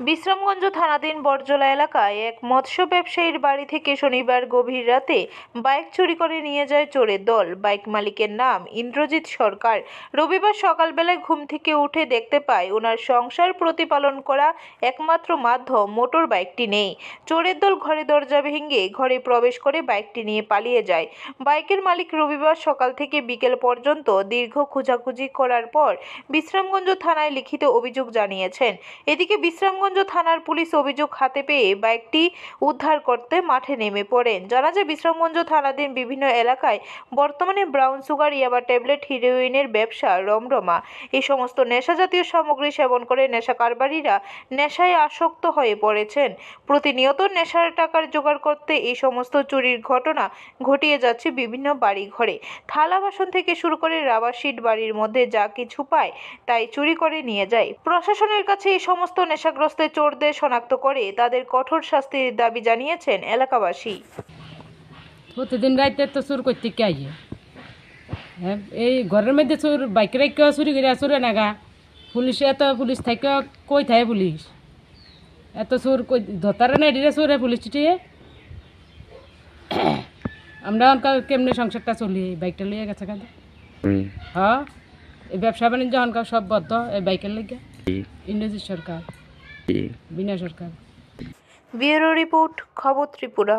বিশ্রামগঞ্জ থানাধীন বরজলা এলাকায় এক মৎস্য ব্যবসায়ীর বাড়ি থেকে শনিবার গভীর রাতে বাইক চুরি করে নিয়ে যায় চোরের দল। বাইক মালিকের নাম ইন্দ্রজিৎ সরকার। রবিবার সকালবেলায় ঘুম থেকে উঠে দেখতে পায় ওনার সংসার প্রতিপালন করা একমাত্র মাধ্যম মোটর বাইকটি নেই। চোরের দল ঘরে দরজা ভেঙে ঘরে প্রবেশ করে বাইকটি নিয়ে পালিয়ে যায়। বাইকের মালিক রবিবার সকাল থেকে বিকেল পর্যন্ত দীর্ঘ খোঁজাখুঁজি করার পর বিশ্রামগঞ্জ থানায় লিখিত অভিযোগ জানিয়েছেন। এদিকে বিশ্রামগঞ্জ থানার পুলিশ অভিযোগ হাতে পেয়ে বাইকটি উদ্ধার করতে মাঠে নেমে পড়েন। জানা যায় বিশ্রামগঞ্জ থানাধীন বিভিন্ন এলাকায় বর্তমানে ব্রাউন সুগার, ইয়াবা ট্যাবলেট, হিরোইনের ব্যবসা রমরমা। এই সমস্ত নেশাজাতীয় সামগ্রী সেবন করে নেশা কারবারিরা নেশায় আসক্ত হয়ে পড়েছেন। প্রতিনিয়ত নেশার টাকার জোগাড় করতে এই সমস্ত চুরির ঘটনা ঘটিয়ে যাচ্ছে বিভিন্ন বাড়ি ঘরে। থালা বাসন থেকে শুরু করে রাবার শিট বাড়ির মধ্যে যা কিছু পায় তাই চুরি করে নিয়ে যায়। প্রশাসনের কাছে এই সমস্ত নেশাগ্রস্ত চোরদের শনাক্ত করে তাদের কঠোর শাস্তির দাবি জানিয়েছেন এলাকাবাসী। প্রতিদিন রাইতে তো চুর করতে কে আইয়ে, এই ঘরের মধ্যে চোর বাইক রাইকেও চুরি করে চুরে নাগা। পুলিশ থাকে কই থাকে পুলিশ এত চোর কই ধতারে না এদিকে চোরে পুলিশ চিটিয়ে। আমরা অনকাল কেমনে সংসারটা চলি, বাইকটা লইয়া গেছে কাঁদে। হ্যাঁ, এই ব্যবসা বাণিজ্য অনকাল সব বদ্ধ এই বাইকের লেগে। ইন্দ্রজিৎ সরকার, বিনা সরকার। ব্যুরো রিপোর্ট, খবর ত্রিপুরা।